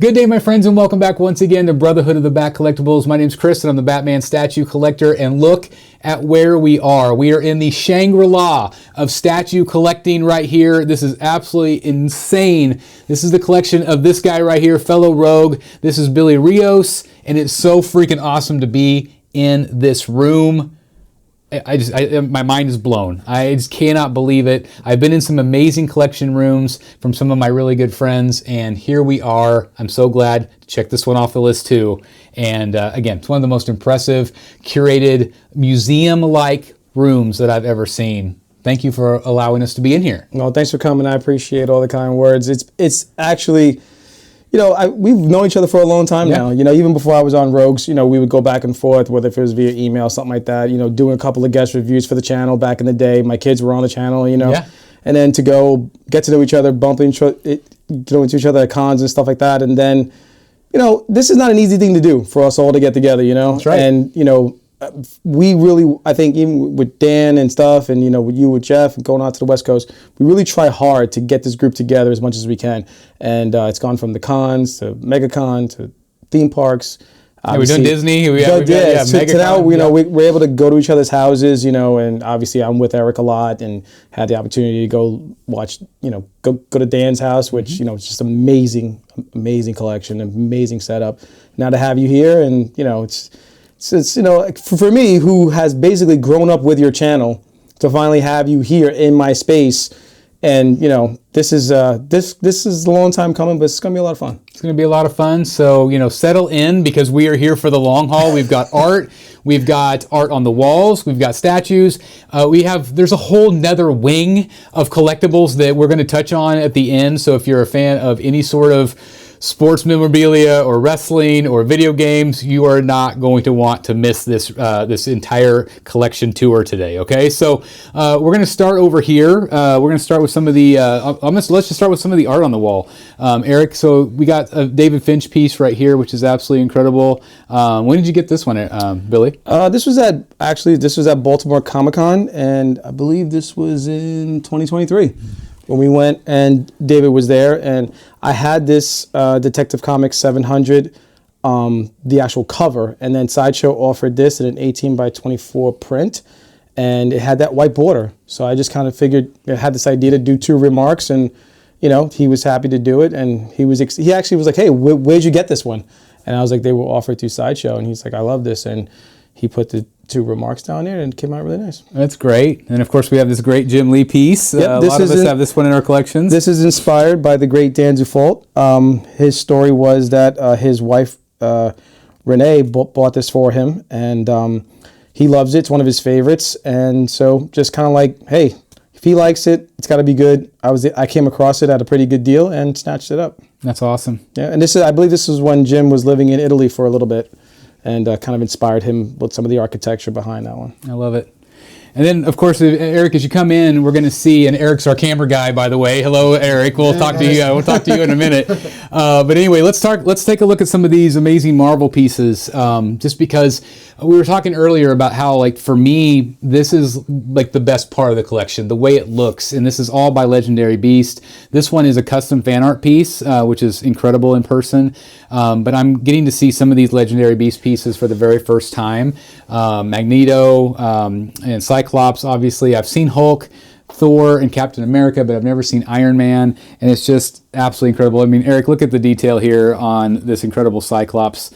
Good day, my friends, and welcome back once again to Brotherhood of the Bat Collectibles. My name's Chris, and I'm the Batman statue collector, and look at where we are. We are in the Shangri-La of statue collecting right here. This is absolutely insane. This is the collection of this guy right here, fellow rogue. This is Billy Rios, and it's so freaking awesome to be in this room. My mind is blown. I just cannot believe it. I've been in some amazing collection rooms from some of my really good friends, and here we are. I'm so glad to check this one off the list too. And again, it's one of the most impressive, curated, museum-like rooms that I've ever seen. Thank you for allowing us to be in here. Well, thanks for coming. I appreciate all the kind words. It's actually, we've known each other for a long time now. Even before I was on Rogues, we would go back and forth, whether if it was via email, something like that, doing a couple of guest reviews for the channel back in the day. My kids were on the channel, and then to go get to know each other, bumping into each other at cons and stuff like that. And then, this is not an easy thing to do for us all to get together, That's right. And, we really, I think even with Dan and stuff and, with you, with Jeff and going out to the West Coast, we really try hard to get this group together as much as we can. And it's gone from the cons to MegaCon to theme parks. We've done Disney. So now, we're able to go to each other's houses, and obviously I'm with Eric a lot and had the opportunity to go watch, go to Dan's house, which, it's just amazing collection, amazing setup. Now to have you here and, it's for me, who has basically grown up with your channel, to finally have you here in my space, and this is a long time coming, but it's gonna be a lot of fun. It's gonna be a lot of fun. So settle in, because we are here for the long haul. We've got art, we've got art on the walls, we've got statues. There's a whole nether wing of collectibles that we're going to touch on at the end. So if you're a fan of any sort of sports memorabilia or wrestling or video games, you are not going to want to miss this this entire collection tour today. Okay, so we're going to start over here. We're going to start with some of the. Let's just start with some of the art on the wall, Eric. So we got a David Finch piece right here, which is absolutely incredible. When did you get this one, Billy? This was at Baltimore Comic-Con, and I believe this was in 2023. When we went, and David was there, and I had this Detective Comics 700, the actual cover, and then Sideshow offered this in an 18 by 24 print, and it had that white border. So I just kind of figured, I had this idea to do 2 remarks, and he was happy to do it, and he actually was like, "Hey, where'd you get this one?" And I was like, "They were offered through Sideshow," and he's like, "I love this," and he put the 2 remarks down there, and it came out really nice. That's great. And of course, we have this great Jim Lee piece. Yep, a lot of us have this one in our collections. This is inspired by the great Dan Zufault. His story was that his wife, Renee, bought this for him, and he loves it. It's one of his favorites. And so just kind of like, hey, if he likes it, it's got to be good. I came across it at a pretty good deal and snatched it up. That's awesome. Yeah, and I believe this is when Jim was living in Italy for a little bit, and kind of inspired him with some of the architecture behind that one. I love it. And then, of course, Eric, as you come in, we're going to see, and Eric's our camera guy, by the way. Hello, Eric. We'll talk to you. We'll talk to you in a minute. But anyway, let's take a look at some of these amazing Marvel pieces. Just because we were talking earlier about how, like, for me, this is like the best part of the collection, the way it looks, and this is all by Legendary Beast. This one is a custom fan art piece, which is incredible in person. But I'm getting to see some of these Legendary Beast pieces for the very first time. Magneto and Cyclops, obviously. I've seen Hulk, Thor, and Captain America, but I've never seen Iron Man, and it's just absolutely incredible. I mean, Eric, look at the detail here on this incredible Cyclops.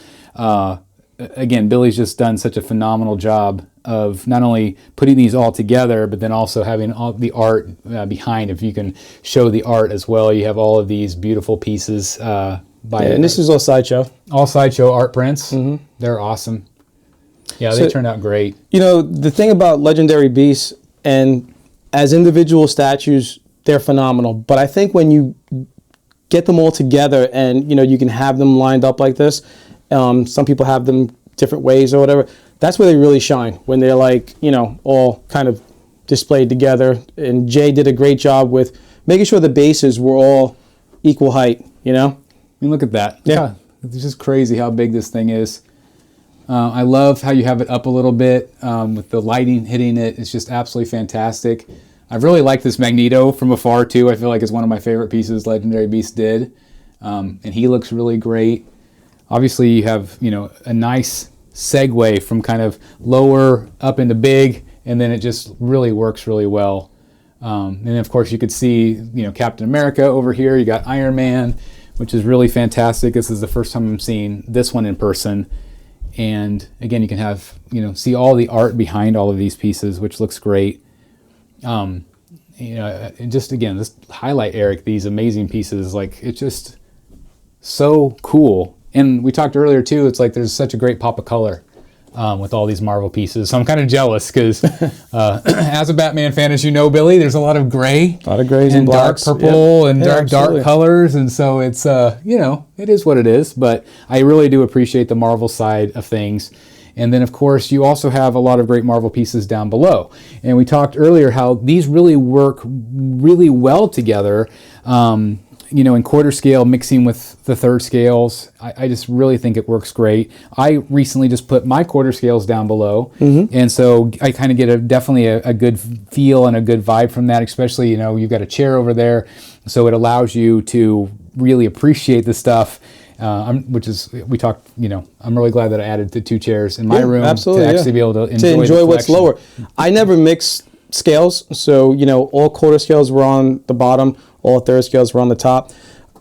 Again, Billy's just done such a phenomenal job of not only putting these all together, but then also having all the art behind. If you can show the art as well, you have all of these beautiful pieces. And this is all Sideshow. All Sideshow art prints. Mm-hmm. They're awesome. Yeah, they turned out great. The thing about Legendary Beasts, and as individual statues, they're phenomenal. But I think when you get them all together and, you can have them lined up like this, some people have them different ways or whatever, that's where they really shine, when they're like, all kind of displayed together. And Jay did a great job with making sure the bases were all equal height, I mean, look at that. Yeah. It's just crazy how big this thing is. I love how you have it up a little bit with the lighting hitting it. It's just absolutely fantastic. I really like this Magneto from afar too. I feel like it's one of my favorite pieces Legendary Beast did. and he looks really great. Obviously, you have, you know, a nice segue from kind of lower up into big, and then it just really works really well. And then, of course, you could see, you know, Captain America over here. You got Iron Man, which is really fantastic. This is the first time I'm seeing this one in person. And again, you can have, you know, see all the art behind all of these pieces, which looks great. You know, and just again, just highlight, Eric, these amazing pieces. Like, it's just so cool. And we talked earlier too, it's like there's such a great pop of color with all these Marvel pieces. So I'm kind of jealous because as a Batman fan, as you know, Billy, there's a lot of gray. A lot of grays and dark blacks. purple and Yeah, dark colors. And so it's, you know, it is what it is. But I really do appreciate the Marvel side of things. And then, of course, you also have a lot of great Marvel pieces down below. And we talked earlier how these really work really well together, you know, in quarter scale mixing with the third scales. I just really think it works great. I recently just put my quarter scales down below. And so I kind of get definitely a good feel and a good vibe from that, especially, you know, you've got a chair over there. So it allows you to really appreciate the stuff. Which is, we talked, you know, I'm really glad that I added the 2 chairs in my room to actually be able to enjoy what's lower. I never mix scales, so, you know, all quarter scales were on the bottom, all third scales were on the top.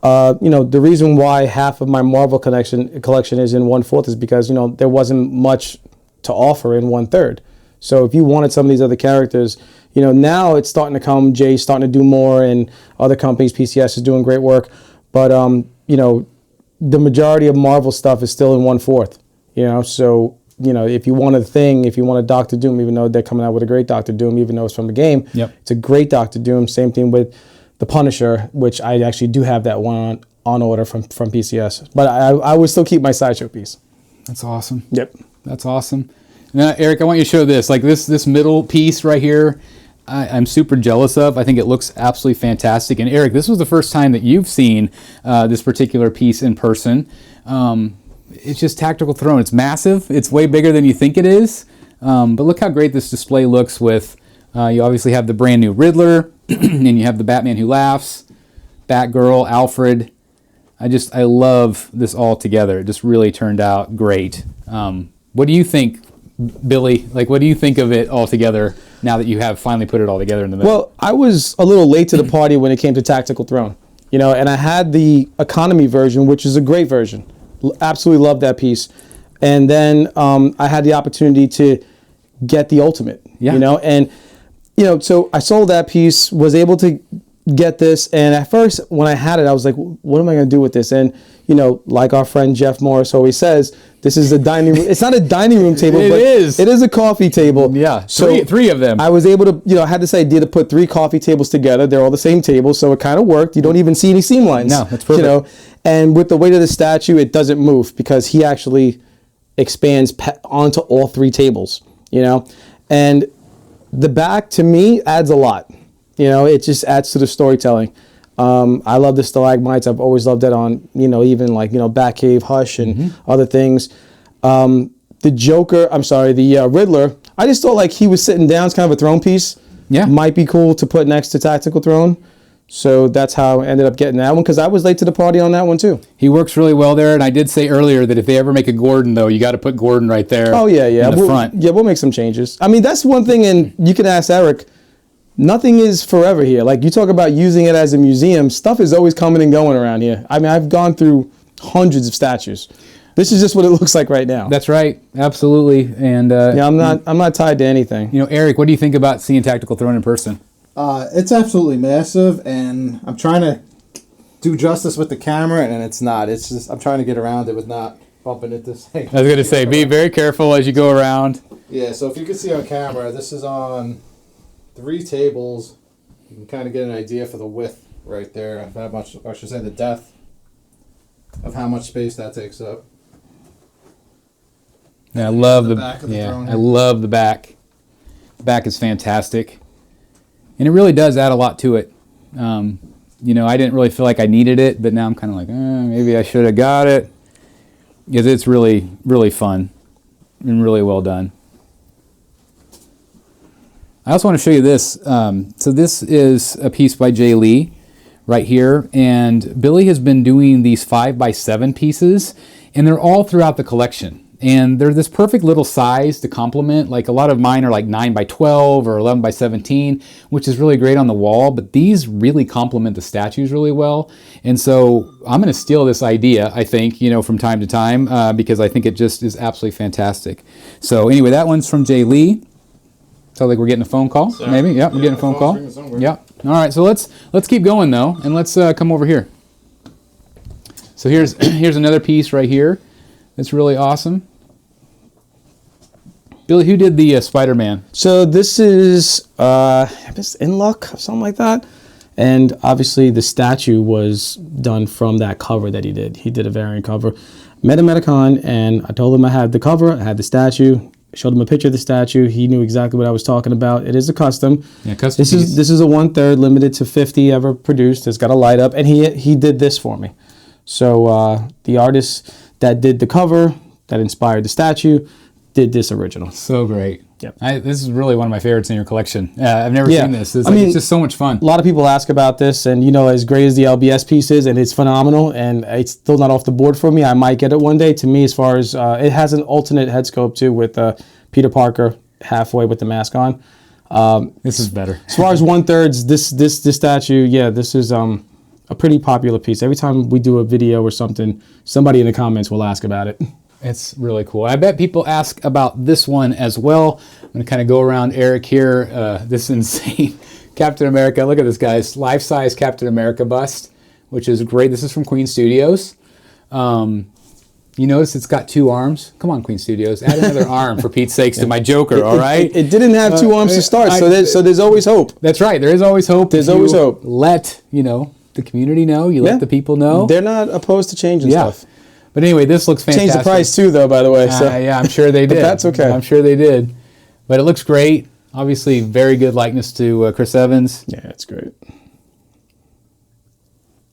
You know, the reason why half of my Marvel collection is in 1/4 is because, you know, there wasn't much to offer in 1/3. So if you wanted some of these other characters, you know, now it's starting to come. Jay's starting to do more, and other companies, PCS is doing great work, but you know, the majority of Marvel stuff is still in 1/4, you know, so, you know, if you want a Thing, if you want a Doctor Doom, even though they're coming out with a great Doctor Doom, even though it's from the game, it's a great Doctor Doom. Same thing with the Punisher, which I actually do have that one on order from PCS, but I would still keep my Sideshow piece. That's awesome. Yep. That's awesome. Now, Eric, I want you to show this, like this middle piece right here. I'm super jealous of. I think it looks absolutely fantastic. And Eric, this was the first time that you've seen this particular piece in person. It's just Tactical Throne. It's massive. It's way bigger than you think it is. But look how great this display looks with, you obviously have the brand new Riddler, and you have the Batman Who Laughs, Batgirl, Alfred. I love this all together. It just really turned out great. What do you think, Billy? Like, what do you think of it all together now that you have finally put it all together in the middle? Well, I was a little late to the party when it came to Tactical Throne, you know, and I had the economy version, which is a great version. Absolutely love that piece. And then I had the opportunity to get the Ultimate, you know, and, you know, so I sold that piece, was able to get this, and at first when I had it, I was like, what am I going to do with this? And, you know, like our friend Jeff Morris always says, this is a dining room. It's not a dining room table, but it is a coffee table. Yeah, so three of them. I was able to, you know, I had this idea to put 3 coffee tables together. They're all the same table, so it kind of worked. You don't even see any seam lines. No, that's perfect. You know, and with the weight of the statue, it doesn't move because he actually expands onto all 3 tables, you know. And the back, to me, adds a lot. You know, it just adds to the storytelling. I love the stalagmites. I've always loved that on, you know, even like, you know, Batcave, Hush, and other things. The Joker, the Riddler, I just thought like he was sitting down. It's kind of a throne piece. Yeah. Might be cool to put next to Tactical Throne. So that's how I ended up getting that one, because I was late to the party on that one too. He works really well there, and I did say earlier that if they ever make a Gordon, though, you got to put Gordon right there. Oh, yeah. In the front. Yeah, we'll make some changes. I mean, that's one thing, and you can ask Eric, nothing is forever here. Like, you talk about using it as a museum, stuff is always coming and going around here. I mean, I've gone through hundreds of statues. This is just what it looks like right now. That's right, absolutely. And yeah, I'm not tied to anything. You know, Eric, what do you think about seeing Tactical Throne in person? It's absolutely massive, and I'm trying to do justice with the camera, and it's not. It's just I'm trying to get around it with not bumping into things. I was going to say, be very careful as you go around. Yeah, so if you can see on camera, this is on 3 tables. You can kind of get an idea for the width right there of how much, or I should say the depth of how much space that takes up. Yeah, I love the back of the throne. I love the back. The back is fantastic. And it really does add a lot to it. You know, I didn't really feel like I needed it, but now I'm kind of like, maybe I should have got it. Because it's really, really fun and really well done. I also want to show you this. So this is a piece by Jay Lee, right here. And Billy has been doing these 5x7 pieces, and they're all throughout the collection. And they're this perfect little size to complement. Like a lot of mine are like 9x12 or 11x17, which is really great on the wall, but these really complement the statues really well. And so I'm going to steal this idea, I think, from time to time, because I think it just is absolutely fantastic. So anyway, that one's from Jay Lee. Sounds like we're getting a phone call, maybe. Yep, we're getting a phone call. Yep. All right, so let's keep going though, and let's come over here. So here's another piece right here. It's really awesome. Billy, who did the Spider-Man? So this is, I guess, In Luck, something like that. And obviously the statue was done from that cover that he did. He did a variant cover. Met him at a con, and I told him I had the cover, I had the statue. Showed him a picture of the statue. He knew exactly what I was talking about. It is a custom. Yeah, custom This piece. is a 1/3, limited to 50 ever produced. It's got a light up, and he did this for me. So the artist that did the cover, that inspired the statue, did this original. So great. Yep. This is really one of my favorites in your collection. I've never Yeah. seen this. It's, I mean, it's just so much fun. A lot of people ask about this, and as great as the LBS piece is, and it's phenomenal, and it's still not off the board for me. I might get it one day. To me, as far as it has an alternate head sculpt too, with Peter Parker halfway with the mask on. This is better. As far as 1/3, this statue, yeah, this is a pretty popular piece. Every time we do a video or something, somebody in the comments will ask about it. It's really cool. I bet people ask about this one as well. I'm going to kind of go around Eric here. This insane Captain America. Look at this, guys. Life-size Captain America bust, which is great. This is from Queen Studios. You notice it's got 2 arms. Come on, Queen Studios. Add another arm, for Pete's sakes, to my Joker, all right? It didn't have 2 arms to start, so there's always hope. That's right. There is always hope. There's If you always hope. Let, the community know. You Yeah. let the people know. They're not opposed to changing stuff. But anyway, this looks fantastic. Changed the price too, though, by the way. So. Yeah, I'm sure they did. But that's okay. I'm sure they did. But it looks great. Obviously, very good likeness to Chris Evans. Yeah, it's great.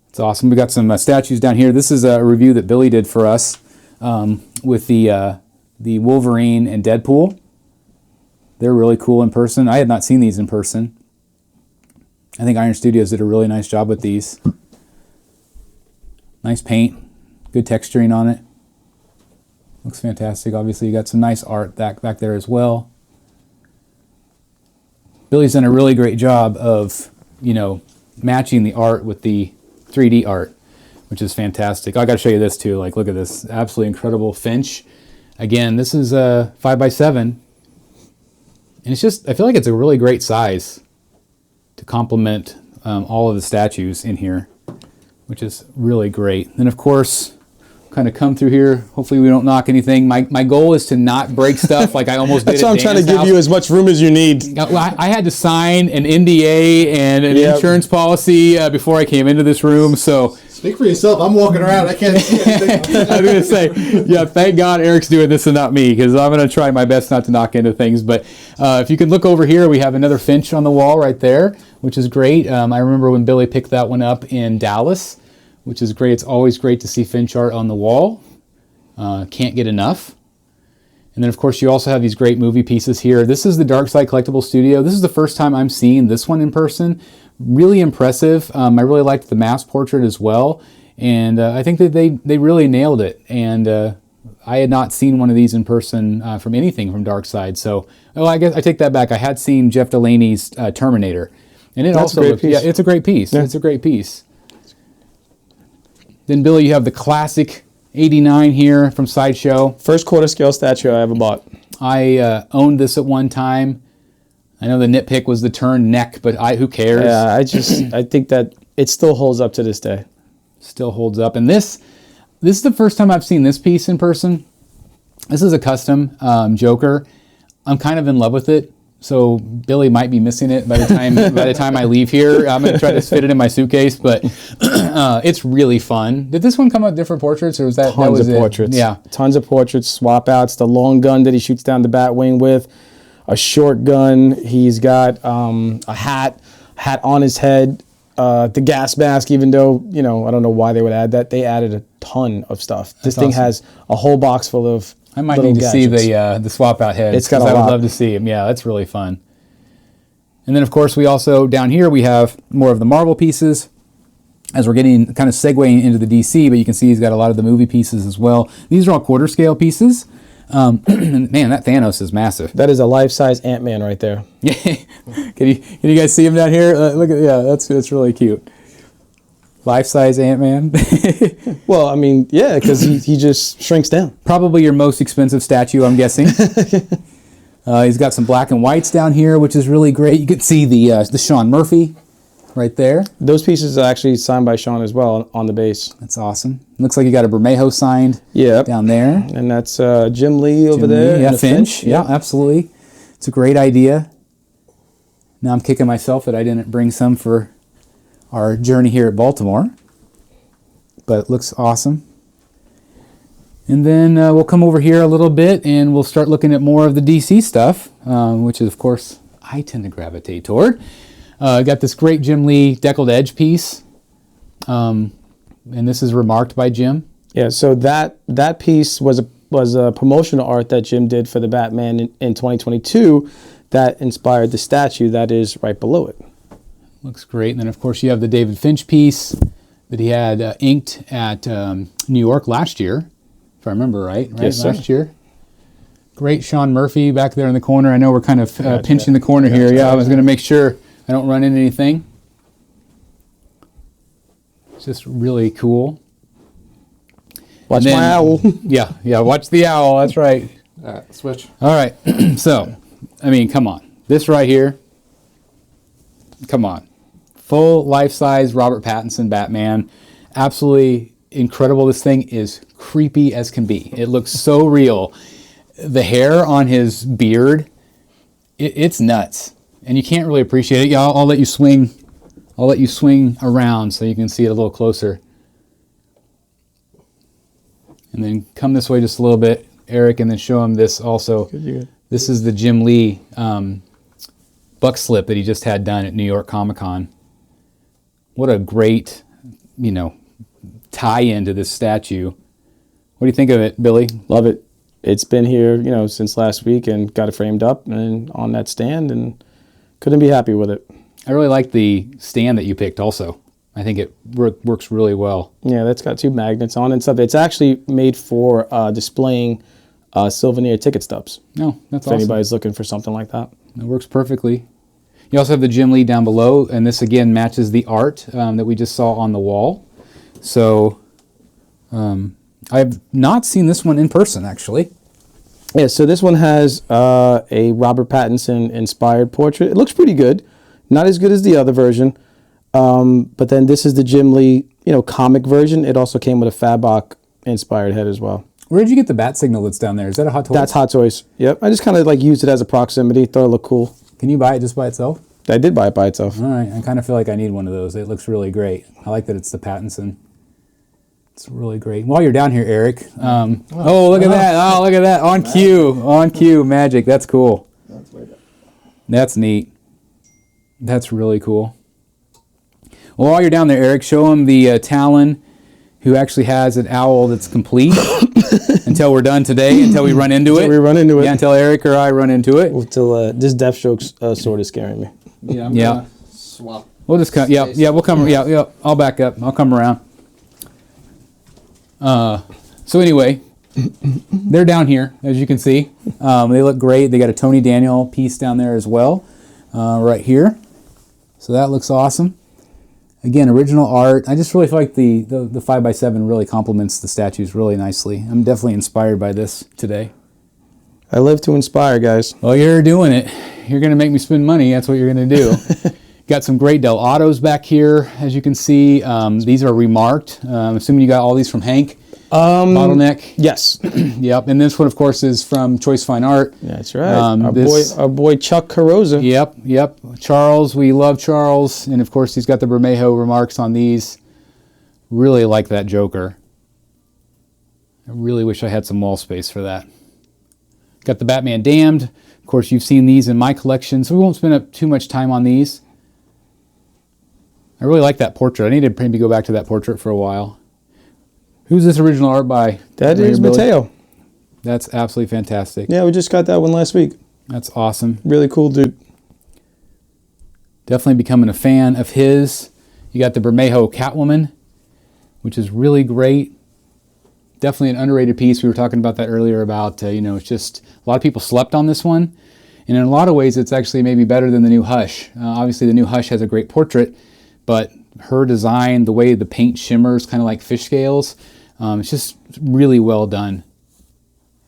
It's awesome. We got some statues down here. This is a review that Billy did for us with the Wolverine and Deadpool. They're really cool in person. I had not seen these in person. I think Iron Studios did a really nice job with these. Nice paint. Good texturing on it. Looks fantastic. Obviously, you got some nice art back there as well. Billy's done a really great job of, matching the art with the 3D art, which is fantastic. I got to show you this too. Like, look at this. Absolutely incredible Finch. Again, this is a 5x7. And it's just, I feel like it's a really great size to complement all of the statues in here, which is really great. And of course, kind of come through here. Hopefully we don't knock anything. My goal is to not break stuff like I almost did. That's why I'm trying to give you as much room as you need. I had to sign an NDA and an insurance policy before I came into this room, so... Speak for yourself. I'm walking around. I can't see anything. I was going to say, yeah, thank God Eric's doing this and not me, because I'm going to try my best not to knock into things. But if you can look over here, we have another Finch on the wall right there, which is great. I remember when Billy picked that one up in Dallas, which is great. It's always great to see Finch art on the wall. Can't get enough. And then, of course, you also have these great movie pieces here. This is the Dark Side Collectible Studio. This is the first time I'm seeing this one in person. Really impressive. I really liked the mass portrait as well. And I think that they really nailed it. And I had not seen one of these in person from anything from Dark Side. So, I guess I take that back. I had seen Jeff Delaney's Terminator. And it also looks, yeah, it's a great piece. Yeah. It's a great piece. Then, Billy, you have the classic 89 here from Sideshow. First quarter scale statue I ever bought. I owned this at one time. I know the nitpick was the turned neck, but who cares? Yeah, I think that it still holds up to this day. Still holds up. And this is the first time I've seen this piece in person. This is a custom Joker. I'm kind of in love with it. So Billy might be missing it by the time I leave here. I'm going to try to fit it in my suitcase, but it's really fun. Did this one come with different portraits, or was that Tons of portraits? Yeah, tons of portraits, swap outs. The long gun that he shoots down the bat wing with, a short gun. He's got a hat on his head. The gas mask, even though I don't know why they would add that, they added a ton of stuff. This thing has a whole box full of. I might need to see the swap out heads. It's got a lot. I would love to to see them. Yeah, that's really fun. And then, of course, we also, down here, we have more of the marble pieces. as we're getting kind of segueing into the DC, but you can see he's got a lot of the movie pieces as well. These are all quarter scale pieces. Man, that Thanos is massive. That is a life-size Ant-Man right there. Can you guys see him down here? Look at that's really cute. Life-size Ant-Man. Well, I mean, yeah, because he just shrinks down. Probably your most expensive statue, I'm guessing. He's got some black and whites down here, which is really great. You can see the Sean Murphy right there. Those pieces are actually signed by Sean as well on the base. That's awesome. Looks like you got a Bermejo signed down there. And that's Jim Lee over there. Yeah, Finch. Yeah, absolutely. It's a great idea. Now I'm kicking myself that I didn't bring some for our journey here at Baltimore. But it looks awesome. And then we'll come over here a little bit and we'll start looking at more of the DC stuff, which is, of course, I tend to gravitate toward. Got this great Jim Lee deckled edge piece. And this is remarked by Jim. Yeah, so that piece was a promotional art that Jim did for the Batman in 2022 that inspired the statue that is right below it. Looks great. And then, of course, you have the David Finch piece that he had inked at New York last year, if I remember right? Yes, sir. Last year. Great Sean Murphy back there in the corner. I know we're kind of pinching the corner here. Yeah, I was going to make sure I don't run into anything. It's just really cool. Watch my owl. Yeah, watch the owl. That's right. All right, switch. All right. So, I mean, come on. This right here. Come on. Full life-size Robert Pattinson Batman. Absolutely incredible. This thing is creepy as can be. It looks so real. The hair on his beard, it's nuts. And you can't really appreciate it. Yeah, I'll let you swing. I'll let you swing around so you can see it a little closer. And then come this way just a little bit, Eric, and then show him this also. Good. This is the Jim Lee buck slip that he just had done at New York Comic Con. What a great, tie-in to this statue. What do you think of it, Billy? Love it. It's been here, since last week and got it framed up and on that stand and couldn't be happy with it. I really like the stand that you picked also. I think it works really well. Yeah, that's got 2 magnets on it and stuff. It's actually made for displaying souvenir ticket stubs. Oh, that's if awesome. anybody's looking for something like that. It works perfectly. You also have the Jim Lee down below, and this again matches the art that we just saw on the wall. So I've not seen this one in person, actually. Yeah, so this one has a Robert Pattinson inspired portrait. It looks pretty good. Not as good as the other version. But then this is the Jim Lee, comic version. It also came with a Fabok inspired head as well. Where did you get the bat signal that's down there? Is that a Hot Toys? That's Hot Toys. Yep. I just kind of used it as a proximity. Thought it looked cool. Can you buy it just by itself? I did buy it by itself. All right. I kind of feel like I need one of those. It looks really great. I like that it's the Pattinson. It's really great. While you're down here, Eric. Look at that. Oh, look at that. On cue. On cue. Magic. That's cool. That's neat. That's really cool. Well, while you're down there, Eric, show him the Talon, who actually has an owl that's complete until we're done today, until we run into it. We run into it. Yeah, until Eric or I run into it. Until this Deathstroke's sword is scaring me. Yeah, I'm gonna swap. We'll just come. Yeah, we'll come. Yeah. I'll back up. I'll come around. So anyway, they're down here, as you can see. They look great. They got a Tony Daniel piece down there as well, right here. So that looks awesome. Again, original art. I just really feel like the 5x7 really complements the statues really nicely. I'm definitely inspired by this today. I live to inspire, guys. Well, you're doing it. You're going to make me spend money. That's what you're going to do. Got some great Dell Autos back here, as you can see. These are remarked. Assuming you got all these from Hank. Bottleneck. Yes. Yep. And this one, of course, is from Choice Fine Art. That's right. Our boy Chuck Carosa. Yep. Charles, we love Charles. And, of course, he's got the Bermejo remarks on these. Really like that Joker. I really wish I had some wall space for that. Got the Batman Damned. Of course, you've seen these in my collection, so we won't spend up too much time on these. I really like that portrait. I need to maybe go back to that portrait for a while. Who's this original art by? That is Mateo. That's absolutely fantastic. Yeah, we just got that one last week. That's awesome. Really cool dude. Definitely becoming a fan of his. You got the Bermejo Catwoman, which is really great. Definitely an underrated piece. We were talking about that earlier about, it's just a lot of people slept on this one. And in a lot of ways, it's actually maybe better than the new Hush. Obviously, the new Hush has a great portrait, but her design, the way the paint shimmers, kind of like fish scales, it's just really well done.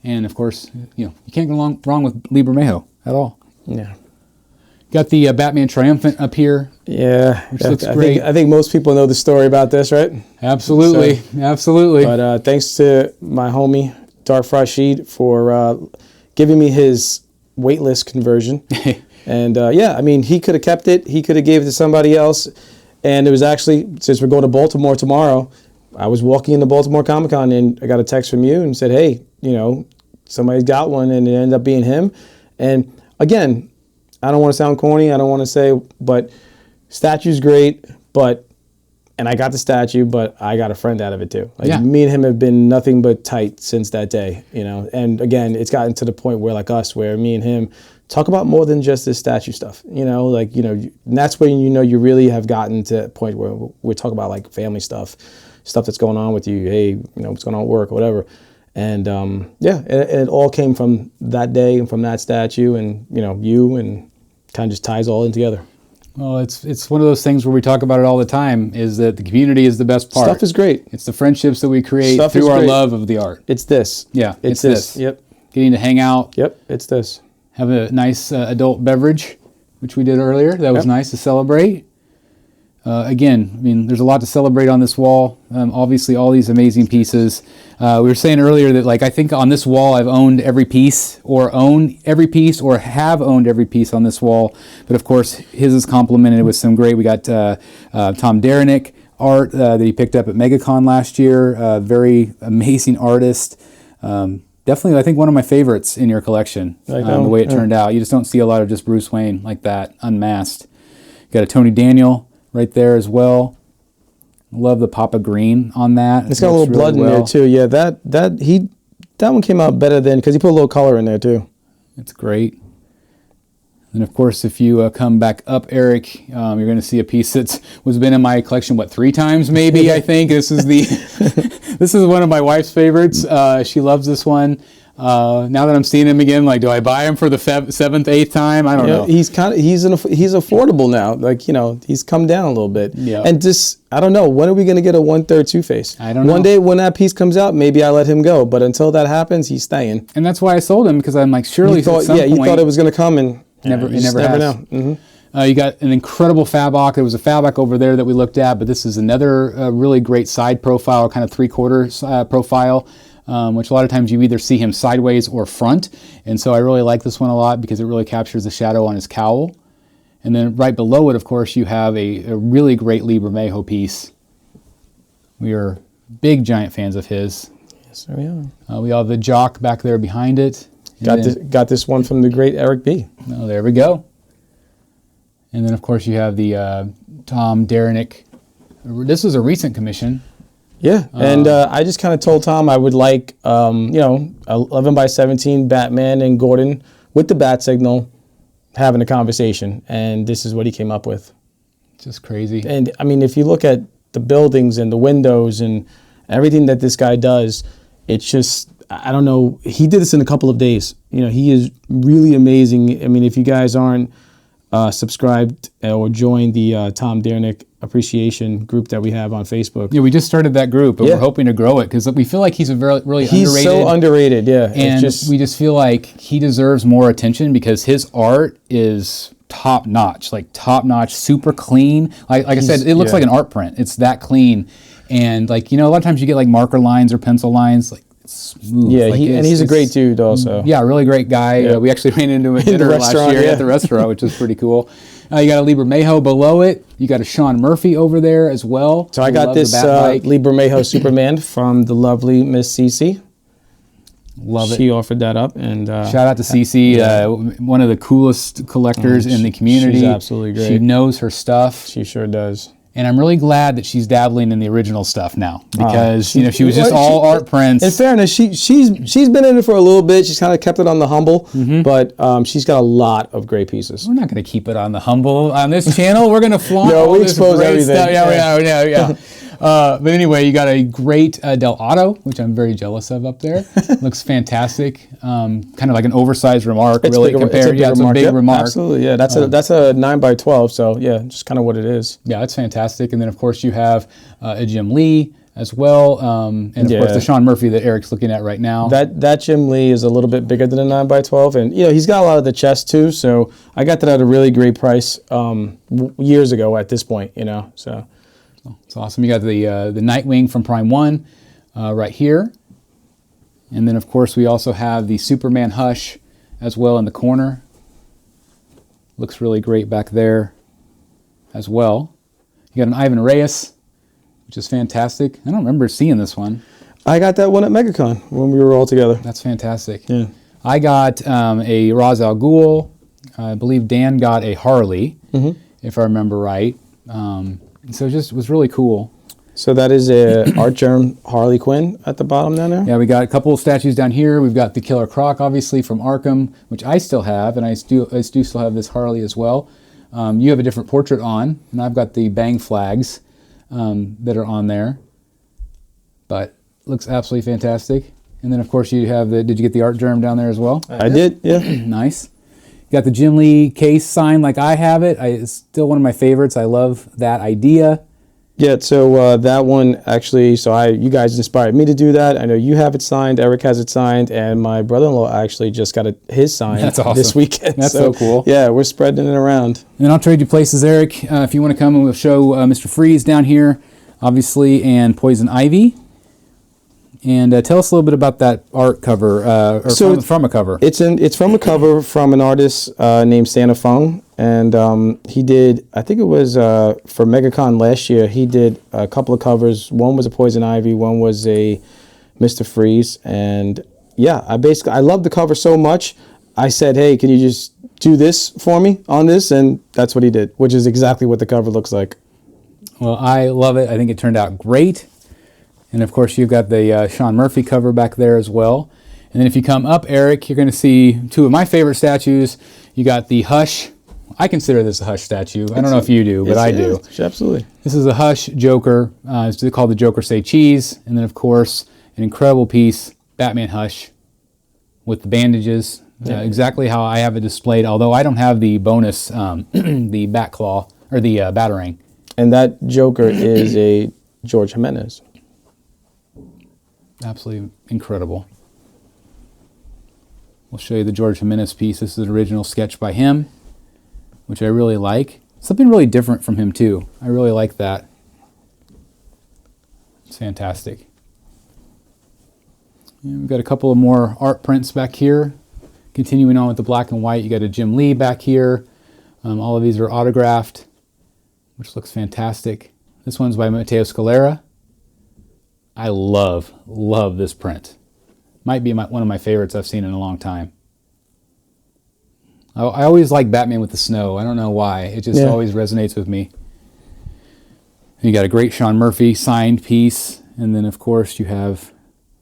And of course, you can't go wrong with Lee Bermejo at all. Yeah. Got the Batman Triumphant up here. Yeah, which looks great. I think most people know the story about this, right? Absolutely, absolutely. But thanks to my homie Dark Frost Sheet for giving me his waitlist conversion. And he could have kept it. He could have gave it to somebody else. And it was actually, since we're going to Baltimore tomorrow, I was walking into Baltimore Comic Con and I got a text from you and said, hey, somebody's got one, and it ended up being him. And again, I don't want to sound corny. I don't want to say, but statue's great, and I got the statue, but I got a friend out of it too. Me and him have been nothing but tight since that day, And again, it's gotten to the point where where me and him talk about more than just this statue stuff, and that's when you really have gotten to a point where we talk about family stuff that's going on with you. Hey, what's going on at work, or whatever. And it all came from that day and from that statue, and you, and kind of just ties all in together. Well, it's one of those things where we talk about it all the time, is that the community is the best part. Stuff is great. It's the friendships that we create through our love of the art. It's this. Yeah, it's this. Yep. Getting to hang out. Yep, it's this. Have a nice adult beverage, which we did earlier. That was nice to celebrate. Again, there's a lot to celebrate on this wall. Obviously, all these amazing pieces. We were saying earlier that, I think on this wall I've owned every piece, or have owned every piece on this wall. But of course, his is complemented with some great. We got Tom Derenick art that he picked up at MegaCon last year. Very amazing artist. Definitely, I think one of my favorites in your collection. The way it turned out. You just don't see a lot of just Bruce Wayne like that, unmasked. Got a Tony Daniel right there as well. Love the Papa Green on that. It's got a little blood in there too. Yeah, that one came out better than, because he put a little color in there too. It's great. And of course, if you come back up, Eric, you're going to see a piece that's been in my collection 3 times maybe. I think this is this is one of my wife's favorites. She loves this one. Now that I'm seeing him again, do I buy him for the 7th, 8th time? I don't know. He's affordable now. He's come down a little bit. Yeah. And just, I don't know, when are we going to get a 1/3 Two-Face? I don't know. One day when that piece comes out, maybe I let him go. But until that happens, he's staying. And that's why I sold him, because I'm surely you thought it was going to come, and it never has. know. Mm-hmm. You got an incredible Fabok. There was a Fabok over there that we looked at, but this is another really great side profile, kind of 3/4 profile. Which a lot of times you either see him sideways or front. And so I really like this one a lot because it really captures the shadow on his cowl. And then right below it, of course, you have a really great Lee Bermejo piece. We are big, giant fans of his. Yes, we are. We have the Jock back there behind it. Got this one from the great Eric B. Oh, there we go. And then, of course, you have the Tom Derenick. This was a recent commission. Yeah, and I just kind of told Tom I would like, 11x17 Batman and Gordon with the bat signal having a conversation, and this is what he came up with. Just crazy. And if you look at the buildings and the windows and everything that this guy does, it's just, I don't know, he did this in a couple of days. He is really amazing. If you guys aren't subscribed or joined the Tom Derenick appreciation group that we have on Facebook. Yeah, we just started that group, but we're hoping to grow it because we feel like he's really underrated. He's so underrated, yeah. And we just feel like he deserves more attention because his art is top notch, super clean. Like I said, it looks like an art print. It's that clean. And a lot of times you get marker lines or pencil lines, smooth. Yeah, he's a great dude also. Yeah, really great guy. Yeah. We actually ran into him at dinner last year at the restaurant, which was pretty cool. You got a Lee Bermejo below it. You got a Sean Murphy over there as well. So I got this Lee Bermejo Superman from the lovely Miss Cece. Love it. She offered that up, and shout out to Cece, one of the coolest collectors in the community. She's absolutely great. She knows her stuff. She sure does. And I'm really glad that she's dabbling in the original stuff now because she was just all art prints. In fairness, she's been in it for a little bit. She's kind of kept it on the humble, but she's got a lot of great pieces. We're not going to keep it on the humble on this channel. We're going to flaunt No, all we this expose great everything. stuff. Yeah. But anyway, you got a great Del Otto, which I'm very jealous of up there. Looks fantastic. Kind of like an oversized remark, really compared. It's a big remark. Absolutely, yeah. That's a 9x12. So yeah, just kind of what it is. Yeah, it's fantastic. And then of course you have a Jim Lee as well, and of course the Sean Murphy that Eric's looking at right now. That Jim Lee is a little bit bigger than a 9x12, and he's got a lot of the chest too. So I got that at a really great price years ago. At this point, so. It's awesome. You got the Nightwing from Prime 1 right here. And then, of course, we also have the Superman Hush as well in the corner. Looks really great back there as well. You got an Ivan Reyes, which is fantastic. I don't remember seeing this one. I got that one at MegaCon when we were all together. That's fantastic. Yeah. I got a Ra's al Ghul. I believe Dan got a Harley, if I remember right. So it just was really cool. So that is a Art Germ Harley Quinn at the bottom down there? Yeah, we got a couple of statues down here. We've got the Killer Croc, obviously, from Arkham, which I still have, and I do still have this Harley as well. You have a different portrait on, and I've got the Bang flags that are on there. But looks absolutely fantastic. And then, of course, you have did you get the Art Germ down there as well? I did, yeah. Nice. You got the Jim Lee case sign like I have it. It's still one of my favorites. I love that idea. Yeah, so that one actually, you guys inspired me to do that. I know you have it signed, Eric has it signed, and my brother-in-law actually just got his signed this weekend. That's so cool. Yeah, we're spreading it around. And I'll trade you places, Eric. If you want to come, and we'll show Mr. Freeze down here, obviously, and Poison Ivy. And tell us a little bit about that art cover, from a cover. It's from a cover from an artist named Santa Fung, and he did, I think it was for MegaCon last year, he did a couple of covers. One was a Poison Ivy, one was a Mr. Freeze, and yeah, I love the cover so much, I said, hey, can you just do this for me on this? And that's what he did, which is exactly what the cover looks like. Well, I love it. I think it turned out great. And of course, you've got the Sean Murphy cover back there as well. And then if you come up, Eric, you're going to see two of my favorite statues. You got the Hush. I consider this a Hush statue. I don't know if you do, but I do. Absolutely. This is a Hush Joker. It's called the Joker Say Cheese. And then, of course, an incredible piece, Batman Hush, with the bandages. Exactly how I have it displayed, although I don't have the bonus, the bat claw, or the batarang. And that Joker is a George Jimenez. Absolutely incredible. We'll show you the George Jimenez piece. This is an original sketch by him, which I really like. Something really different from him too. I really like that. It's fantastic. And we've got a couple of more art prints back here. Continuing on with the black and white, you got a Jim Lee back here. All of these are autographed, which looks fantastic. This one's by Matteo Scalera. I love this print. Might be one of my favorites I've seen in a long time. I always like Batman with the snow. I don't know why. It just always resonates with me. And you got a great Sean Murphy signed piece. And then, of course, you have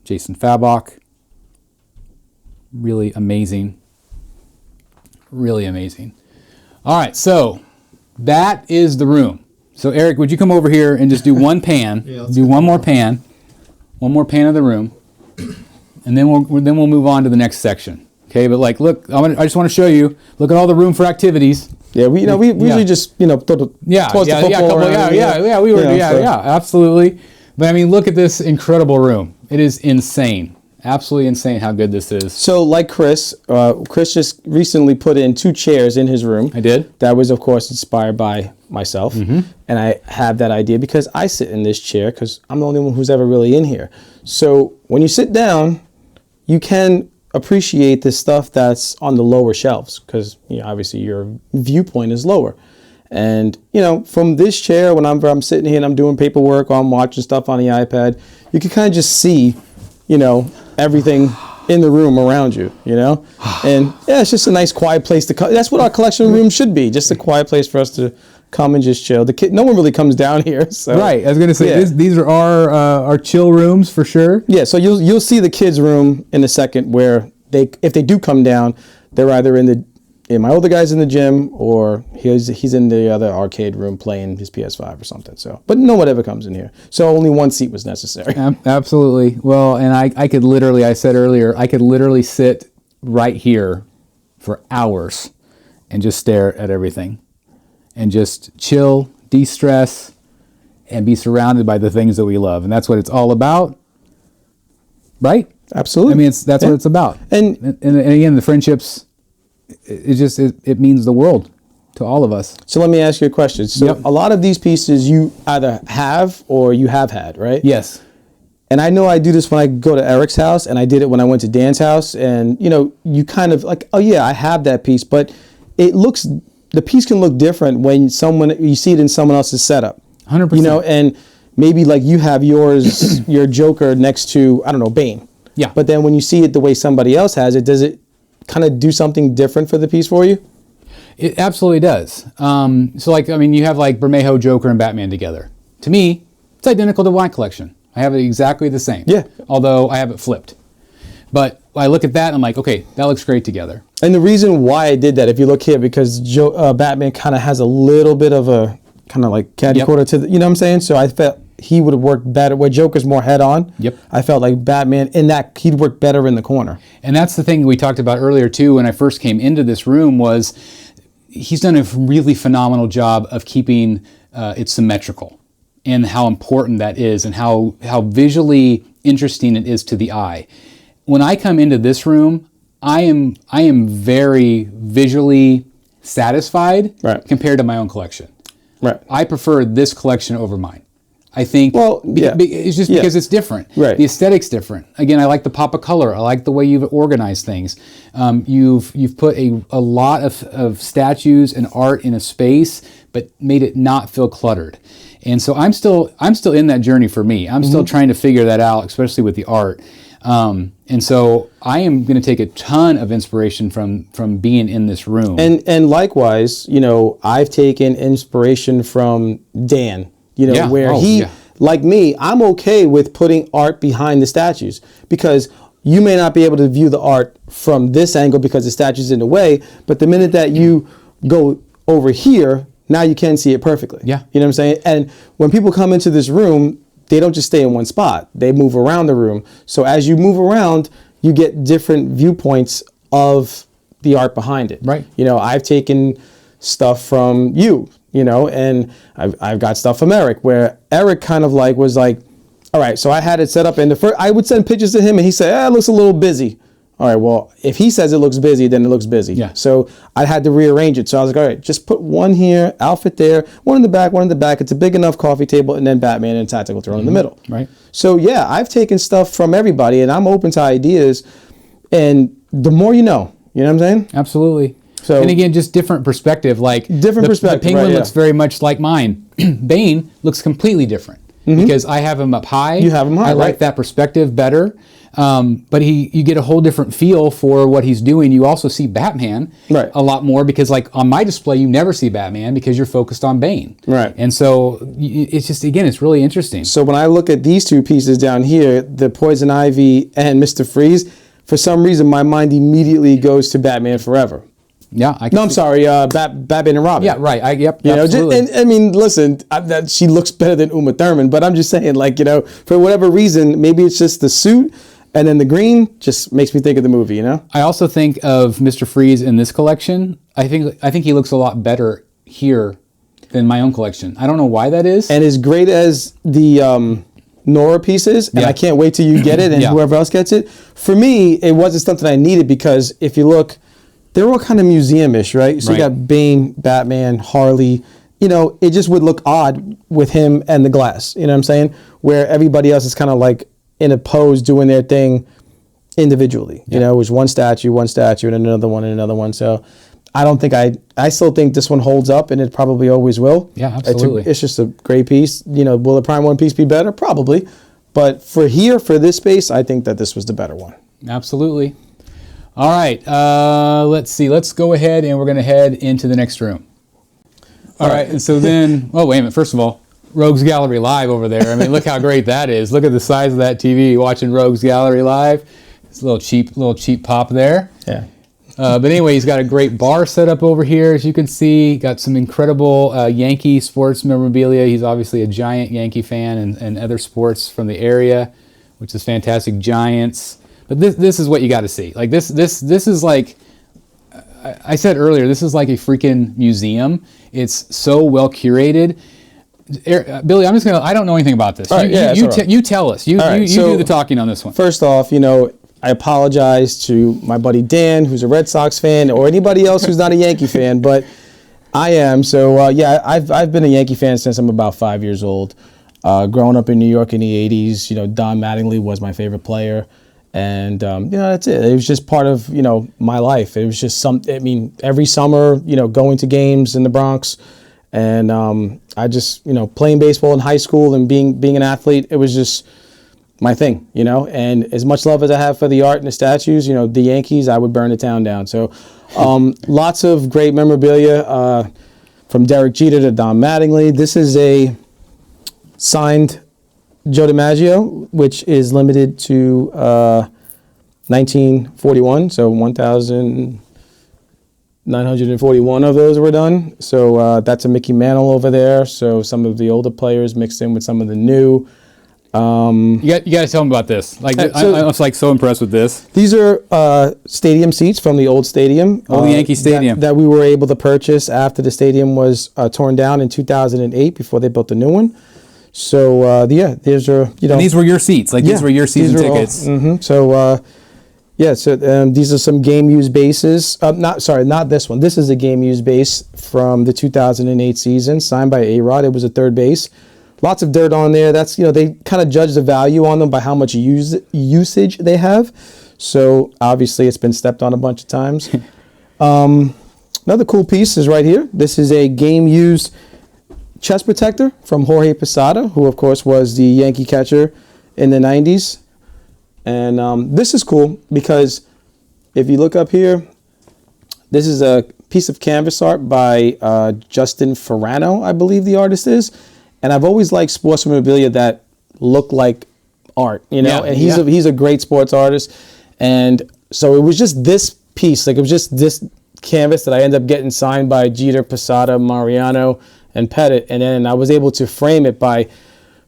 Jason Fabok. Really amazing. Really amazing. All right, so that is the room. So, Eric, would you come over here and just do one pan? Do one more pan. One more pan of the room, and then we'll move on to the next section. Okay, but like, look, I just want to show you. Look at all the room for activities. Yeah, we usually just toss the football around. Absolutely. But I mean, look at this incredible room. It is insane. Absolutely insane how good this is. So like Chris just recently put in 2 chairs in his room. I did. That was, of course, inspired by myself. And I have that idea because I sit in this chair because I'm the only one who's ever really in here. So when you sit down, you can appreciate the stuff that's on the lower shelves because obviously your viewpoint is lower. And from this chair, when I'm sitting here and I'm doing paperwork or I'm watching stuff on the iPad, you can kind of just see everything in the room around you, and yeah, it's just a nice quiet place to that's what our collection room should be, just a quiet place for us to come and just chill. No one really comes down here. So. Right. I was going to say, Yeah. these are our chill rooms for sure. Yeah, so you'll see the kids' room in a second where if they do come down, they're either in my older guy's in the gym or he's in the other arcade room playing his PS5 or something. So, but no one ever comes in here. So only one seat was necessary. Absolutely. Well, and I could literally, I said earlier, I could literally sit right here for hours and just stare at everything and just chill, de-stress, and be surrounded by the things that we love. And that's what it's all about, right? Absolutely. I mean, that's what it's about. And again, the friendships, it means the world to all of us. So let me ask you a question. So Yep. a lot of these pieces you either have or you have had, right? Yes. And I know I do this when I go to Eric's house, and I did it when I went to Dan's house. And, you kind of like, oh, yeah, I have that piece. But the piece can look different when you see it in someone else's setup. 100%. And maybe like you have your Joker next to, I don't know, Bane. Yeah. But then when you see it the way somebody else has it, does it kind of do something different for the piece for you? It absolutely does. You have like Bermejo, Joker, and Batman together. To me, it's identical to my collection. I have it exactly the same. Yeah. Although I have it flipped. But I look at that and I'm like, okay, that looks great together. And the reason why I did that, if you look here, because Batman kind of has a little bit of a kind of like caddy quarter to you know what I'm saying? So I felt he would have worked better, where Joker's more head on. Yep. I felt like Batman, in that, he'd work better in the corner. And that's the thing we talked about earlier too when I first came into this room was he's done a really phenomenal job of keeping it symmetrical and how important that is and how visually interesting it is to the eye. When I come into this room, I am very visually satisfied compared to my own collection. Right. I prefer this collection over mine. I think it's just because it's different. Right. The aesthetic's different. Again, I like the pop of color. I like the way you've organized things. You've put a lot of statues and art in a space, but made it not feel cluttered. And so I'm still in that journey for me. I'm still trying to figure that out, especially with the art. And so I am going to take a ton of inspiration from being in this room. And likewise, I've taken inspiration from Dan. Like me, I'm okay with putting art behind the statues because you may not be able to view the art from this angle because the statue's in the way, but the minute that you go over here, now you can see it perfectly. Yeah. You know what I'm saying? And when people come into this room, they don't just stay in one spot. They move around the room. So as you move around, you get different viewpoints of the art behind it. Right. I've taken stuff from you. And I've got stuff from Eric, where Eric kind of was like, all right, so I had it set up, and I would send pictures to him, and he said, it looks a little busy. All right, well, if he says it looks busy, then it looks busy. Yeah. So I had to rearrange it. So I was like, all right, just put one here, outfit there, one in the back. It's a big enough coffee table, and then Batman and Tactical Throne in the middle. Right. So yeah, I've taken stuff from everybody, and I'm open to ideas, and the more you know what I'm saying? Absolutely. So, and again, just different perspective. Perspective. The penguin looks very much like mine. Bane looks completely different because I have him up high. You have him high. I like that perspective better. But you get a whole different feel for what he's doing. You also see Batman a lot more because, on my display, you never see Batman because you're focused on Bane. Right. And so it's just, again, it's really interesting. So when I look at these two pieces down here, the Poison Ivy and Mr. Freeze, for some reason my mind immediately goes to Batman Forever. Yeah, I'm sorry, Batman and Robin. Yeah, right. Absolutely. Listen, she looks better than Uma Thurman, but I'm just saying, for whatever reason, maybe it's just the suit, and then the green just makes me think of the movie. I also think of Mr. Freeze in this collection. I think he looks a lot better here than my own collection. I don't know why that is. And as great as the Nora pieces, and I can't wait till you get it and whoever else gets it. For me, it wasn't something I needed because if you look, they're all kind of museum-ish, right? So you got Bane, Batman, Harley. It just would look odd with him and the glass. You know what I'm saying? Where everybody else is kind of in a pose doing their thing individually. It was one statue, and another one. So I still think this one holds up, and it probably always will. Yeah, absolutely. It's just a great piece. Will the Prime One piece be better? Probably. But for this space, I think that this was the better one. Absolutely. All right, let's see. Let's go ahead and we're going to head into the next room. All All right. And so then, oh, wait a minute. First of all, Rogues Gallery Live over there. I mean, look how great that is. Look at the size of that TV watching Rogues Gallery Live. It's a little cheap pop there. Yeah. But anyway, he's got a great bar set up over here, as you can see. Got some incredible Yankee sports memorabilia. He's obviously a giant Yankee fan and other sports from the area, which is fantastic. Giants. But this is what you got to see. Like this is like, I said earlier, this is like a freaking museum. It's so well curated. Billy, I don't know anything about this. Right, you tell us. You do the talking on this one. First off, I apologize to my buddy Dan, who's a Red Sox fan, or anybody else who's not a Yankee fan, but I am. So, I've been a Yankee fan since I'm about 5 years old. Growing up in New York in the 80s, Don Mattingly was my favorite player. And, that's it. It was just part of, my life. It was just every summer, going to games in the Bronx. And I just, playing baseball in high school and being an athlete, it was just my thing, and as much love as I have for the art and the statues, the Yankees, I would burn the town down. So lots of great memorabilia from Derek Jeter to Don Mattingly. This is a signed Joe DiMaggio, which is limited to 1941, so 1,941 of those were done. So that's a Mickey Mantle over there. So some of the older players mixed in with some of the new. You got to tell them about this. Like, I was like so impressed with this. These are stadium seats from the old stadium. The Yankee Stadium. That we were able to purchase after the stadium was torn down in 2008 before they built the new one. So, these are, And these were your seats. Like, these were your season tickets. So, these are some game-used bases. Not this one. This is a game-used base from the 2008 season, signed by A-Rod. It was a third base. Lots of dirt on there. That's, they kind of judge the value on them by how much usage they have. So obviously it's been stepped on a bunch of times. Another cool piece is right here. This is a game-used chest protector from Jorge Posada, who of course was the Yankee catcher in the 90s. And this is cool because if you look up here, this is a piece of canvas art by Justin Ferrano, I believe the artist is. And I've always liked sports memorabilia that look like art, and he's a great sports artist. And so it was just this piece, it was just this canvas that I ended up getting signed by Jeter, Posada, Mariano, and Pettit. And then I was able to frame it by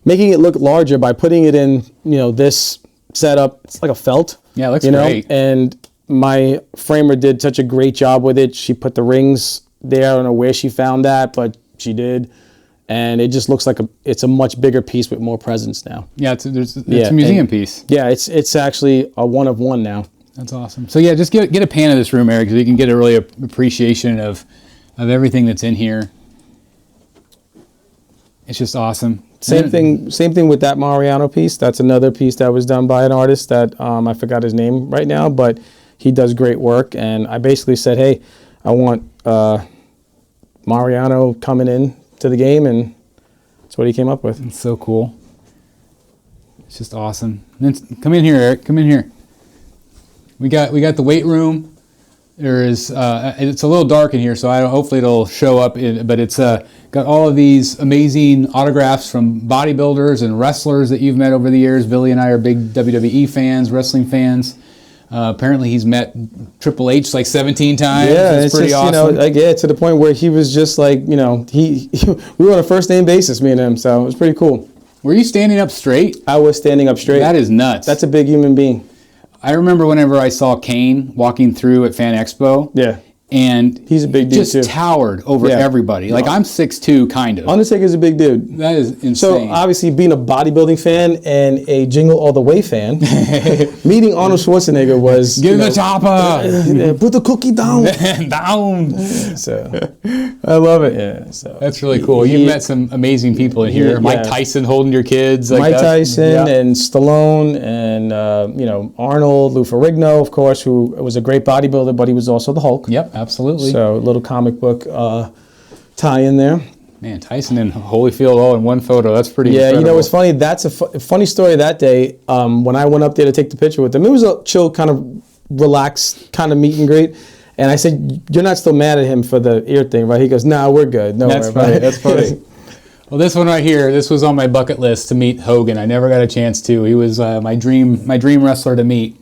making it look larger by putting it in, this setup. It's like a felt. Yeah, it looks great. And my framer did such a great job with it. She put the rings there. I don't know where she found that, but she did. And it just looks like it's a much bigger piece with more presence now. Yeah, it's a museum piece. Yeah, it's actually a one of one now. That's awesome. So just get a pan of this room, Eric, so you can get a really appreciation of everything that's in here. It's just awesome. Same thing with that Mariano piece. That's another piece that was done by an artist that I forgot his name right now, but he does great work. And I basically said, hey, I want Mariano coming in to the game, and that's what he came up with. It's so cool. It's just awesome. Come in here, Eric. Come in here. We got the weight room. There is it's a little dark in here, so hopefully it'll show up. But it's got all of these amazing autographs from bodybuilders and wrestlers that you've met over the years. Billy and I are big WWE fans, wrewrestling fans. Apparently he's met Triple H like 17 times. Yeah, it's pretty just, awesome. To the point where he was just like, we were on a first name basis, me and him, so it was pretty cool. Were you standing up straight? I was standing up straight. That is nuts. That's a big human being. I remember whenever I saw Kane walking through at Fan Expo. Yeah. And he's a big dude just too. Towered over everybody. Like, I'm 6'2", kind of. Undertaker's a big dude. That is insane. So obviously being a bodybuilding fan and a Jingle All the Way fan, meeting Arnold Schwarzenegger was give him the chopper. Put the cookie down. Down. So I love it. Yeah. So that's really cool. You've met some amazing people in here. Mike Tyson holding your kids. Like Mike Tyson and Stallone and Arnold, Lou Ferrigno, of course, who was a great bodybuilder, but he was also the Hulk. Yep. Absolutely. So a little comic book tie in there. Man, Tyson and Holyfield all in one photo. That's pretty incredible. It's funny. That's a funny story that day. When I went up there to take the picture with them, it was a chill, kind of relaxed kind of meet and greet. And I said, "You're not still mad at him for the ear thing, right?" He goes, "Nah, we're good. No That's worry about funny. it." That's funny. Well, this one right here, this was on my bucket list to meet Hogan. I never got a chance to. He was my dream wrestler to meet,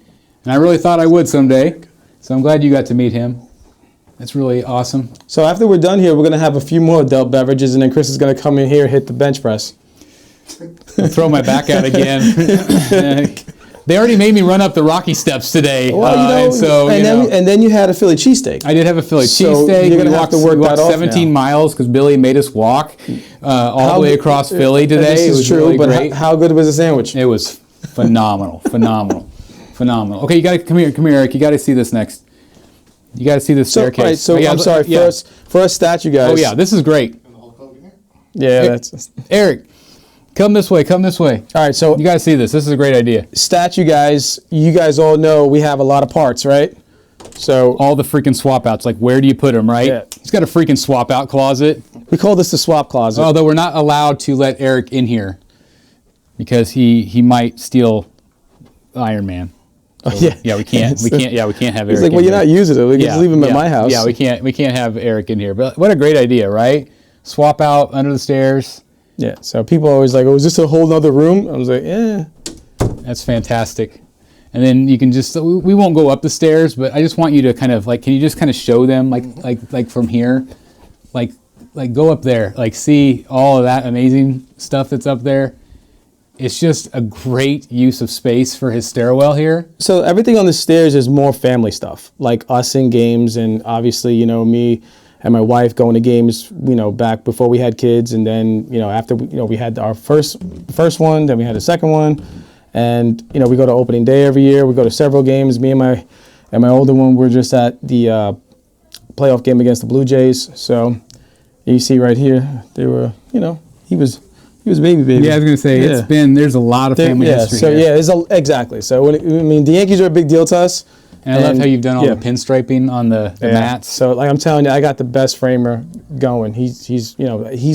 and I really thought I would someday. So I'm glad you got to meet him. That's really awesome. So after we're done here, we're gonna have a few more adult beverages, and then Chris is gonna come in here and hit the bench press. I'll throw my back out again. They already made me run up the Rocky steps today, and then you had a Philly cheesesteak. I did have a Philly So cheesesteak. you're gonna have to work we walked that off 17 now. miles because Billy made us walk all the way across Philly today. This It is was true, really but great. how good was the sandwich? It was phenomenal, phenomenal. Okay, you got to come here, Eric. You got to see this next. You got to see this staircase. All right, so yeah, I'm sorry. yeah. First stat, you guys. Oh yeah, this is great. Yeah, that's. Eric, come this way. Come this way. All right, so You got to see this. This is a great idea. stat, you guys all know we have a lot of parts, right? So All the freaking swap outs. Like, where do you put them? Right? Yeah. He's got a freaking swap out closet. we call this the swap closet. Although we're not allowed to let Eric in here because he might steal Iron Man. Oh, yeah. Yeah, we can't. We can't have Eric. He's like, well, in you're here. not using it. We can just leave him at yeah, my house. Yeah, we can't have Eric in here. But what a great idea, right? Swap out under the stairs. Yeah. So people are always like, oh, is this a whole nother room? I was like, yeah. That's fantastic. And then you can just, we won't go up the stairs, but I just want you to kind of like, can you just kind of show them like from here, like go up there, like see all of that amazing stuff that's up there. It's just a great use of space for his stairwell here. So everything on the stairs is more family stuff, like us in games, and obviously, me and my wife going to games, back before we had kids, and then, after, we had our first one, then we had a second one, and, we go to opening day every year. We go to several games. Me and my older one were just at the playoff game against the Blue Jays. So you see right here, they were, he was a baby. Yeah, I was going to say, there's a lot of family history here. Exactly. So, the Yankees are a big deal to us. And I love how you've done all the pinstriping on the mats. So, like I'm telling you, I got the best framer going. He's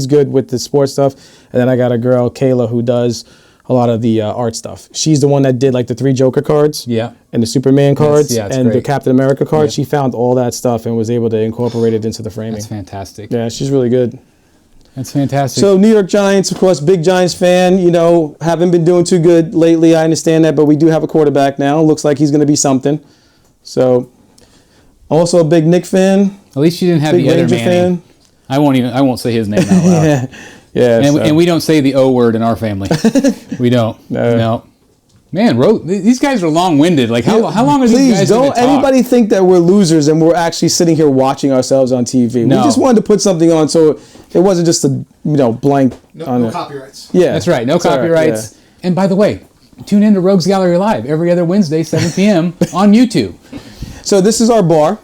good with the sports stuff. And then I got a girl, Kayla, who does a lot of the art stuff. She's the one that did like the 3 Joker cards. Yeah. And the Superman cards. Yeah, and great. the Captain America cards. Yeah. She found all that stuff and was able to incorporate it into the framing. That's fantastic. Yeah, she's really good. That's fantastic. So New York Giants, of course, big Giants fan. Haven't been doing too good lately. I understand that, but we do have a quarterback now. Looks like he's going to be something. So, also a big Knick fan. At least you didn't have Big the other Ranger Manning. fan. I won't say his name out loud. Yeah. And we don't say the O word in our family. We don't. No. Man, these guys are long-winded. Like, how long are these guys Please don't anybody think that we're losers and we're actually sitting here watching ourselves on TV. No. We just wanted to put something on so it wasn't just a blank on No it. copyrights. Yeah. That's right. No It's all right, copyrights. yeah. And by the way, tune in to Rogues Gallery Live every other Wednesday, 7 p.m. on YouTube. So this is our bar,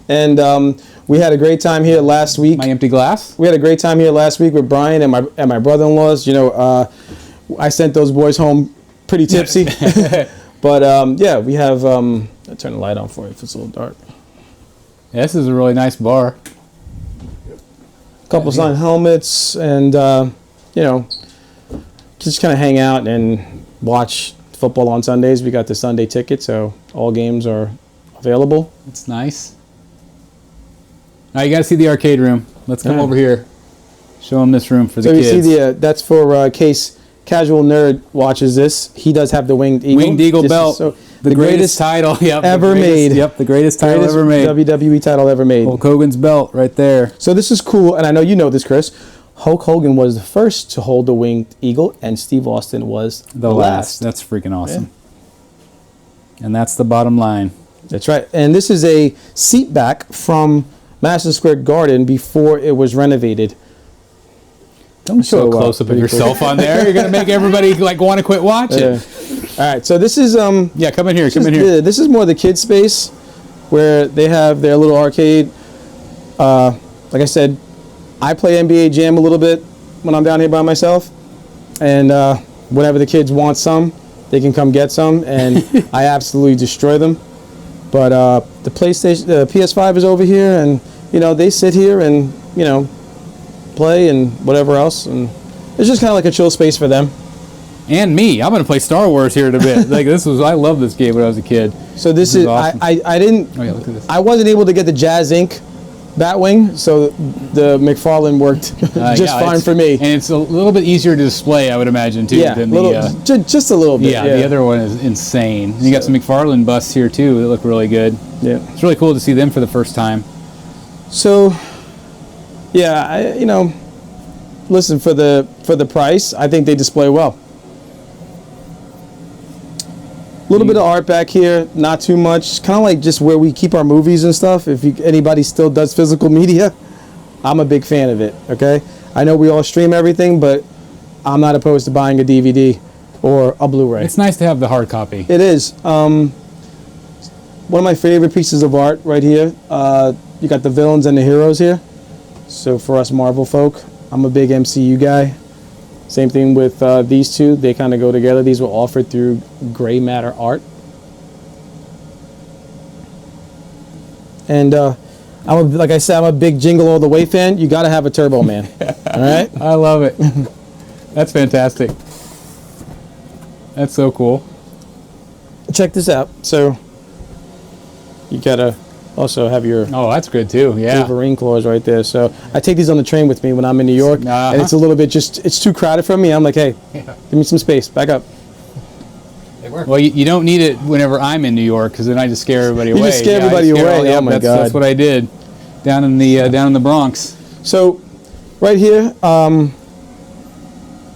and we had a great time here last week. My empty glass. We had a great time here last week with Bryan and my brother-in-laws. I sent those boys home pretty tipsy. But we have. I'll turn the light on for you if it's a little dark. Yeah, this is a really nice bar. Couple signed helmets, and just kind of hang out and watch football on Sundays. We got the Sunday ticket, so all games are available. It's nice. Now you got to see the arcade room. Let's come over here. Show them this room for the kids. So you see that's for case casual nerd watches this. He does have the Winged Eagle. Winged Eagle This is belt. The greatest title ever made. Yep, the greatest title ever made. WWE title ever made. Hulk Hogan's belt right there. So this is cool, and I know you know this, Chris. Hulk Hogan was the first to hold the Winged Eagle, and Steve Austin was the last. That's freaking awesome. Yeah. And that's the bottom line. That's right. And this is a seat back from Madison Square Garden before it was renovated. Don't show a close-up of yourself on there. You're going to make everybody want to quit watching. Yeah. All right. So this is Yeah, come in here. Come in here. This is more the kids' space where they have their little arcade. Like I said, I play NBA Jam a little bit when I'm down here by myself, and whenever the kids want some, they can come get some, and I absolutely destroy them. But the PlayStation, the PS5 is over here, and they sit here and play and whatever else, and it's just kind of like a chill space for them. And me. I'm going to play Star Wars here in a bit. Like I love this game when I was a kid. So this is awesome. I didn't. Oh yeah, look at this. I wasn't able to get the Jazz Inc. Batwing, so the McFarlane worked just fine for me. And it's a little bit easier to display, I would imagine, too. Yeah, than just a little bit. Yeah, the other one is insane. You got some McFarlane busts here too that look really good. Yeah, it's really cool to see them for the first time. So, yeah, listen, for the price, I think they display well. A little bit of art back here, not too much. Kind of like just where we keep our movies and stuff. If anybody still does physical media, I'm a big fan of it, okay? I know we all stream everything, but I'm not opposed to buying a DVD or a Blu-ray. It's nice to have the hard copy. It is. One of my favorite pieces of art right here. You got the villains and the heroes here. So for us Marvel folk, I'm a big MCU guy. Same thing with these two. They kind of go together. These were offered through Gray Matter Art. And like I said, I'm a big Jingle All the Way fan. You got to have a Turbo Man. All right? I love it. That's fantastic. That's so cool. Check this out. So you got to also have your that's good too. Yeah. Wolverine claws right there. So I take these on the train with me when I'm in New York, and it's a little bit it's too crowded for me. I'm like, hey, give me some space. Back up. They work. Well, you don't need it whenever I'm in New York because then I just scare everybody away. You just scare everybody away. Oh my God. That's what I did down in the Bronx. So right here,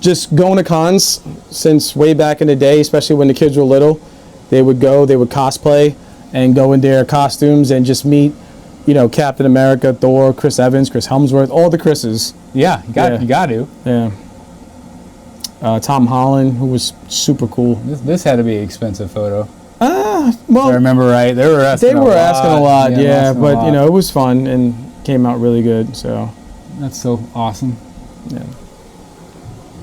just going to cons since way back in the day, especially when the kids were little. They would cosplay and go in their costumes and just meet, Captain America, Thor, Chris Evans, Chris Hemsworth, all the Chris's. Yeah, you got to. Yeah. Tom Holland, who was super cool. This had to be an expensive photo. Well, if I remember right. They were asking a lot. Yeah, but it was fun and came out really good. So that's so awesome. Yeah.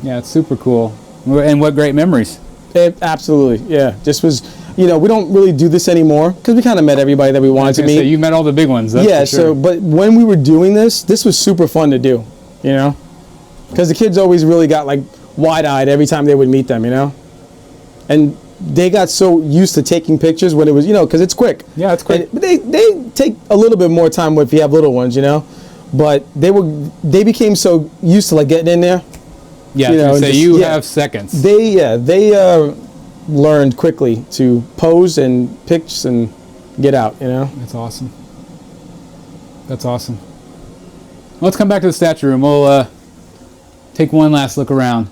Yeah, it's super cool. And what great memories. Absolutely. Yeah. This was. We don't really do this anymore because we kind of met everybody that we wanted to meet. So you met all the big ones. That's yeah. for sure. So, but when we were doing this was super fun to do. Because the kids always really got like wide-eyed every time they would meet them. And they got so used to taking pictures when it was because it's quick. Yeah, it's quick. But they take a little bit more time if you have little ones. But they became so used to like getting in there. Yeah. So you have seconds. They learned quickly to pose and pitch and get out, That's awesome. That's awesome. Let's come back to the statue room. We'll take one last look around.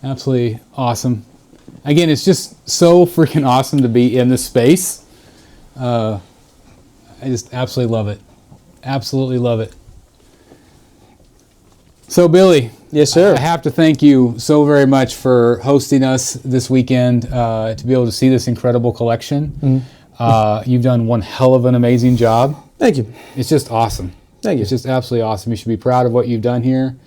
Absolutely awesome. Again, it's just so freaking awesome to be in this space. I just absolutely love it. Absolutely love it. So, Billy. Yes, sir. I have to thank you so very much for hosting us this weekend to be able to see this incredible collection. Mm-hmm. You've done one hell of an amazing job. Thank you. It's just awesome. Thank you. It's just absolutely awesome. You should be proud of what you've done here.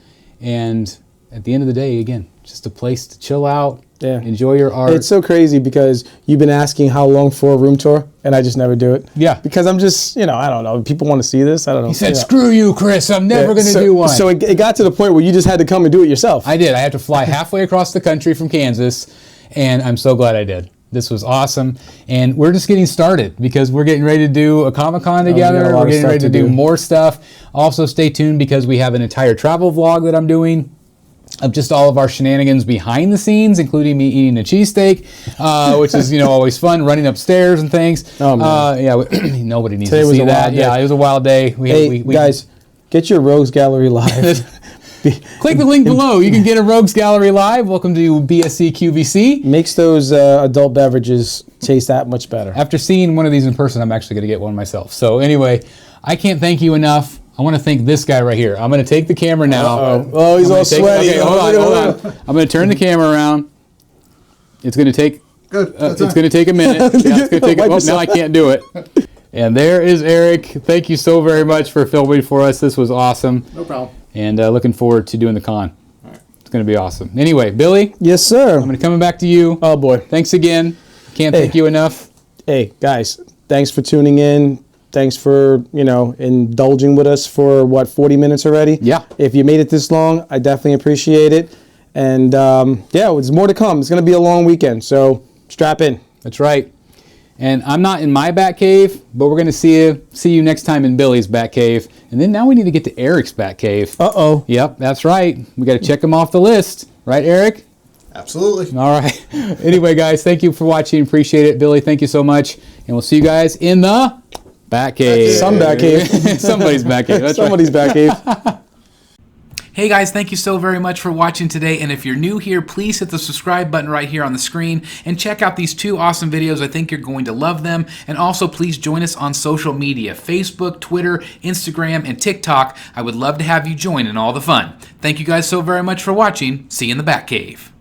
And at the end of the day, again, just a place to chill out, enjoy your art. It's so crazy because you've been asking how long for a room tour, and I just never do it. Yeah. Because I'm just, I don't know. People want to see this. I don't know. He said, screw you, Chris. I'm never going to do one. So it got to the point where you just had to come and do it yourself. I did. I had to fly halfway across the country from Kansas, and I'm so glad I did. This was awesome. And we're just getting started because we're getting ready to do a Comic-Con together. We're getting ready to do more stuff. Also, stay tuned because we have an entire travel vlog that I'm doing of just all of our shenanigans behind the scenes, including me eating a cheesesteak, which is always fun, running upstairs and things. Oh, man. Nobody needs Today to was see a that. wild day. Yeah, it was a wild day. We guys, get your Rogues Gallery live. Click the link below. You can get a Rogues Gallery live. Welcome to BSC QVC. Makes those adult beverages taste that much better. After seeing one of these in person, I'm actually going to get one myself. So anyway, I can't thank you enough. I want to thank this guy right here. I'm going to take the camera now. Oh, he's all sweaty. Okay, hold on. I'm going to turn the camera around. It's going to take. Good. It's going to take a minute. Yeah, it's going to take. Now I can't do it. And there is Eric. Thank you so very much for filming for us. This was awesome. No problem. And looking forward to doing the con. All right. It's going to be awesome. Anyway, Billy. Yes, sir. I'm going to come back to you. Oh boy. Thanks again. Can't thank you enough. Hey guys, thanks for tuning in. Thanks for, indulging with us for 40 minutes already. Yeah. If you made it this long, I definitely appreciate it. And there's more to come. It's going to be a long weekend, so strap in. That's right. And I'm not in my bat cave, but we're going to see you next time in Billy's bat cave. And then now we need to get to Eric's bat cave. Uh-oh. Yep, that's right. We got to check him off the list. Right, Eric? Absolutely. All right. Anyway, guys, thank you for watching. Appreciate it. Billy, thank you so much. And we'll see you guys in the bat cave. Some bat cave. Somebody's bat cave. That's Somebody's bat cave. Hey guys, thank you so very much for watching today, and if you're new here, please hit the subscribe button right here on the screen and check out these 2 awesome videos. I think you're going to love them. And also please join us on social media, Facebook, Twitter, Instagram, and TikTok. I would love to have you join in all the fun. Thank you guys so very much for watching. See you in the Batcave.